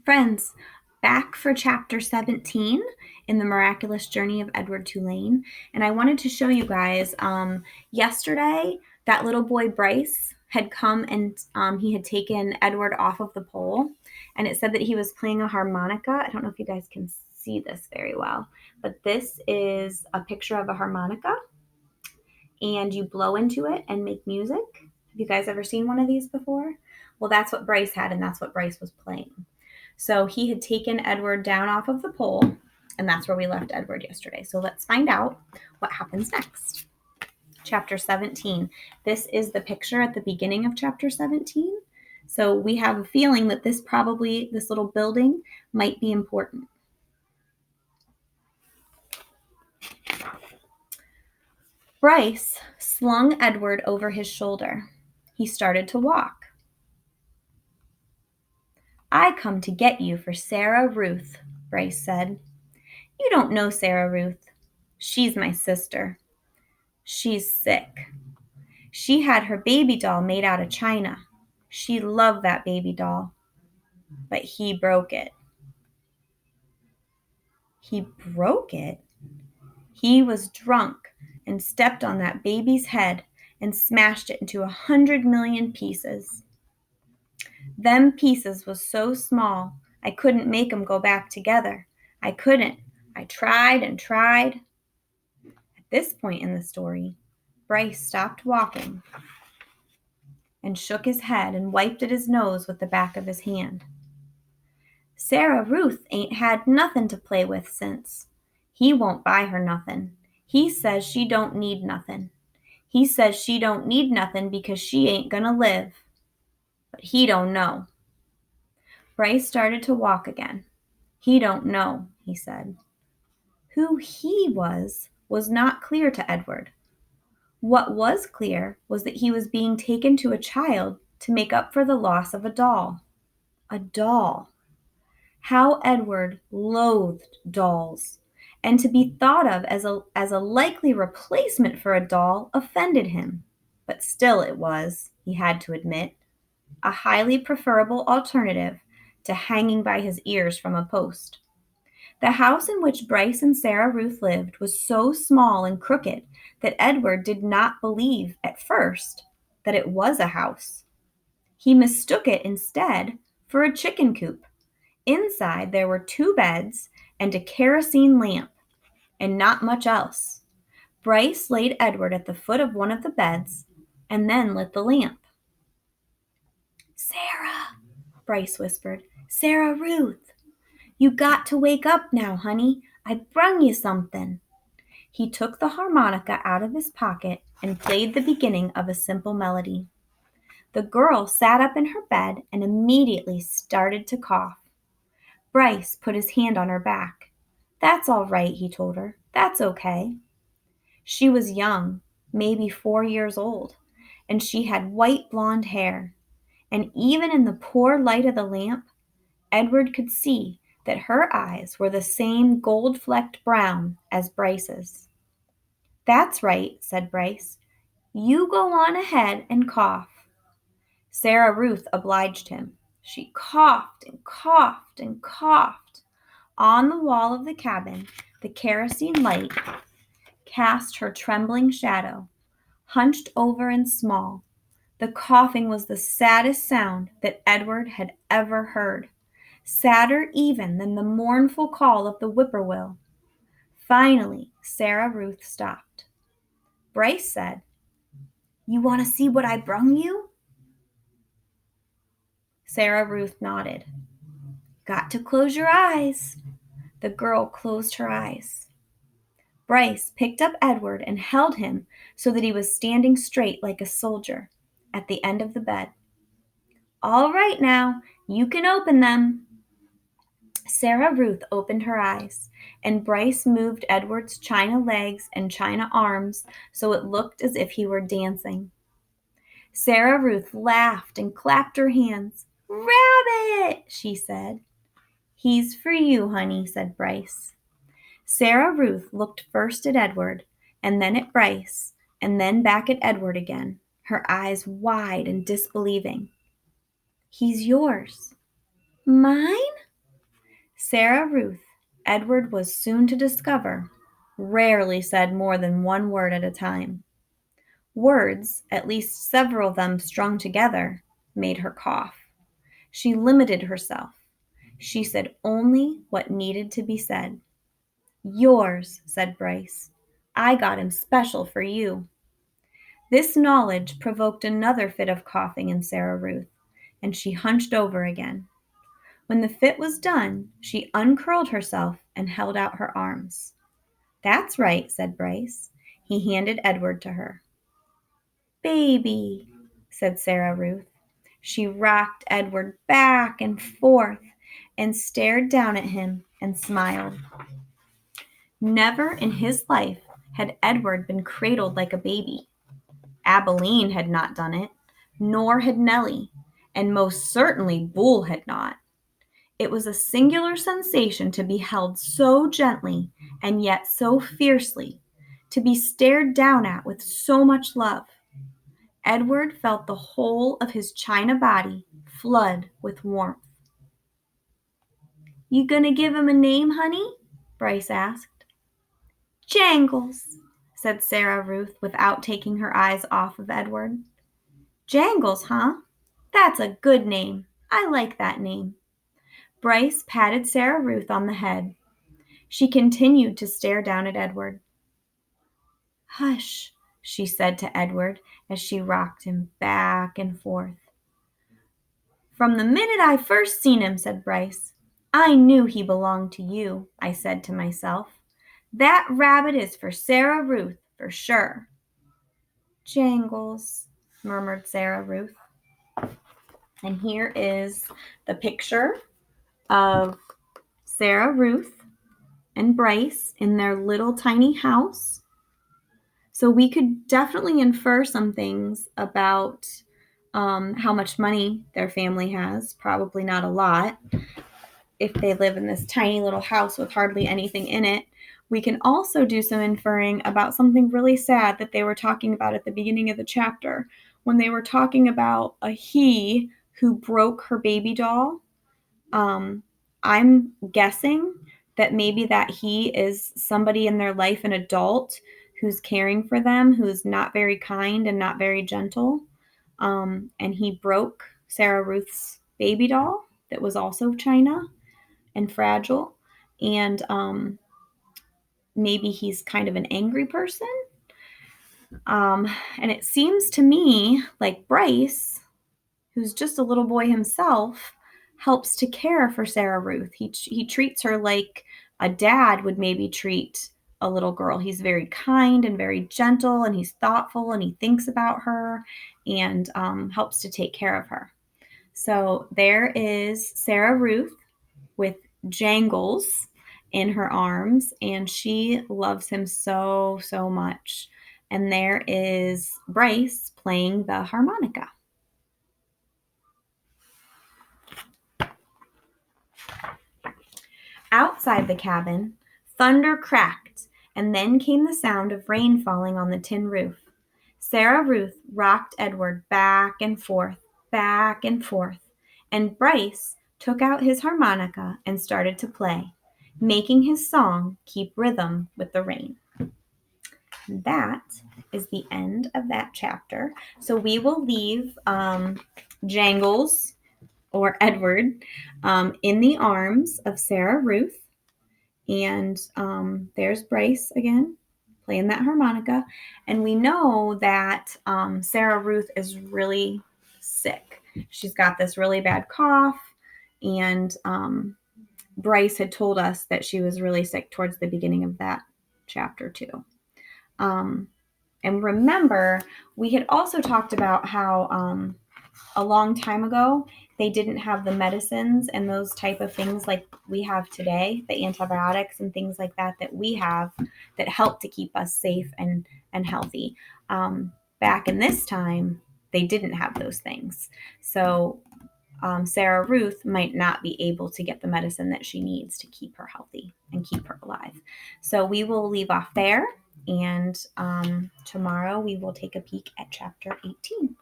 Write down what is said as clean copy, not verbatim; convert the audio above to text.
Friends, back for chapter 17 in the miraculous journey of Edward Tulane. And I wanted to show you guys yesterday that little boy Bryce had come and he had taken Edward off of the pole. And it said that he was playing a harmonica. I don't know if you guys can see this very well, but this is a picture of a harmonica. And you blow into it and make music. Have you guys ever seen one of these before? Well, that's what Bryce had, and that's what Bryce was playing. So he had taken Edward down off of the pole, and that's where we left Edward yesterday. So let's find out what happens next. Chapter 17. This is the picture at the beginning of chapter 17. So we have a feeling that this little building might be important. Bryce slung Edward over his shoulder. He started to walk. "I come to get you for Sarah Ruth," Bryce said. "You don't know Sarah Ruth. She's my sister. She's sick. She had her baby doll made out of china. She loved that baby doll. But he broke it." He broke it? He was drunk and stepped on that baby's head and smashed it into 100 million pieces. Them pieces was so small, I couldn't make 'em go back together. I couldn't. I tried and tried. At this point in the story, Bryce stopped walking and shook his head and wiped at his nose with the back of his hand. "Sarah Ruth ain't had nothin' to play with since. He won't buy her nothin'. He says she don't need nothin'. He says she don't need nothin' because she ain't gonna live. But he don't know." Bryce started to walk again. "He don't know," he said. Who he was not clear to Edward. What was clear was that he was being taken to a child to make up for the loss of a doll. A doll. How Edward loathed dolls, and to be thought of as a likely replacement for a doll offended him. But still it was, he had to admit, a highly preferable alternative to hanging by his ears from a post. The house in which Bryce and Sarah Ruth lived was so small and crooked that Edward did not believe at first that it was a house. He mistook it instead for a chicken coop. Inside there were 2 beds and a kerosene lamp, and not much else. Bryce laid Edward at the foot of one of the beds and then lit the lamp. "Sarah," Bryce whispered. "Sarah Ruth. You got to wake up now, honey. I brung you something." He took the harmonica out of his pocket and played the beginning of a simple melody. The girl sat up in her bed and immediately started to cough. Bryce put his hand on her back. "That's all right," he told her. "That's okay." She was young, maybe 4 years old, and she had white blonde hair. And even in the poor light of the lamp, Edward could see that her eyes were the same gold-flecked brown as Bryce's. "That's right," said Bryce. "You go on ahead and cough." Sarah Ruth obliged him. She coughed and coughed and coughed. On the wall of the cabin, the kerosene light cast her trembling shadow, hunched over and small. The coughing was the saddest sound that Edward had ever heard, sadder even than the mournful call of the whippoorwill. Finally, Sarah Ruth stopped. Bryce said, "You want to see what I brung you?" Sarah Ruth nodded. "Got to close your eyes." The girl closed her eyes. Bryce picked up Edward and held him so that he was standing straight like a soldier at the end of the bed. "All right now, you can open them." Sarah Ruth opened her eyes, and Bryce moved Edward's china legs and china arms so it looked as if he were dancing. Sarah Ruth laughed and clapped her hands. "Rabbit," she said. "He's for you, honey," said Bryce. Sarah Ruth looked first at Edward, and then at Bryce, and then back at Edward again, her eyes wide and disbelieving. "He's yours." "Mine?" Sarah Ruth, Edward was soon to discover, rarely said more than one word at a time. Words, at least several of them strung together, made her cough. She limited herself. She said only what needed to be said. Yours, said Bryce. I got him special for you. This knowledge provoked another fit of coughing in Sarah Ruth, and she hunched over again. When the fit was done, she uncurled herself and held out her arms. That's right, said Bryce. He handed Edward to her. Baby, said Sarah Ruth. She rocked Edward back and forth and stared down at him and smiled. Never in his life had Edward been cradled like a baby. Abilene had not done it, nor had Nellie, and most certainly Bull had not. It was a singular sensation to be held so gently and yet so fiercely, to be stared down at with so much love. Edward felt the whole of his china body flood with warmth. You gonna give him a name, honey? Bryce asked. Jangles, said Sarah Ruth without taking her eyes off of Edward. Jangles, huh? That's a good name. I like that name. Bryce patted Sarah Ruth on the head. She continued to stare down at Edward. Hush, she said to Edward as she rocked him back and forth. From the minute I first seen him, said Bryce, I knew he belonged to you, I said to myself. That rabbit is for Sarah Ruth, for sure. Jangles, murmured Sarah Ruth. And here is the picture of Sarah Ruth and Bryce in their little tiny house. So we could definitely infer some things about how much money their family has. Probably not a lot if they live in this tiny little house with hardly anything in it. We can also do some inferring about something really sad that they were talking about at the beginning of the chapter, when they were talking about a he who broke her baby doll. I'm guessing that maybe that he is somebody in their life, an adult who's caring for them, who's not very kind and not very gentle. And he broke Sarah Ruth's baby doll that was also china and fragile. And maybe he's kind of an angry person. And it seems to me like Bryce, who's just a little boy himself, helps to care for Sarah Ruth. He treats her like a dad would maybe treat a little girl. He's very kind and very gentle, and he's thoughtful, and he thinks about her and helps to take care of her. So there is Sarah Ruth with Jangles in her arms, and she loves him so, so much. And there is Bryce playing the harmonica. Outside the cabin, thunder cracked, and then came the sound of rain falling on the tin roof. Sarah Ruth rocked Edward back and forth, and Bryce took out his harmonica and started to play, making his song keep rhythm with the rain. That is the end of that chapter. So we will leave Jangles, or Edward, in the arms of Sarah Ruth. And there's Bryce again, playing that harmonica. And we know that Sarah Ruth is really sick. She's got this really bad cough. And Bryce had told us that she was really sick towards the beginning of that chapter too. And remember, we had also talked about how a long time ago, they didn't have the medicines and those type of things like we have today, the antibiotics and things like that we have that help to keep us safe and healthy. Back in this time, they didn't have those things. So Sarah Ruth might not be able to get the medicine that she needs to keep her healthy and keep her alive. So we will leave off there. And tomorrow we will take a peek at chapter 18.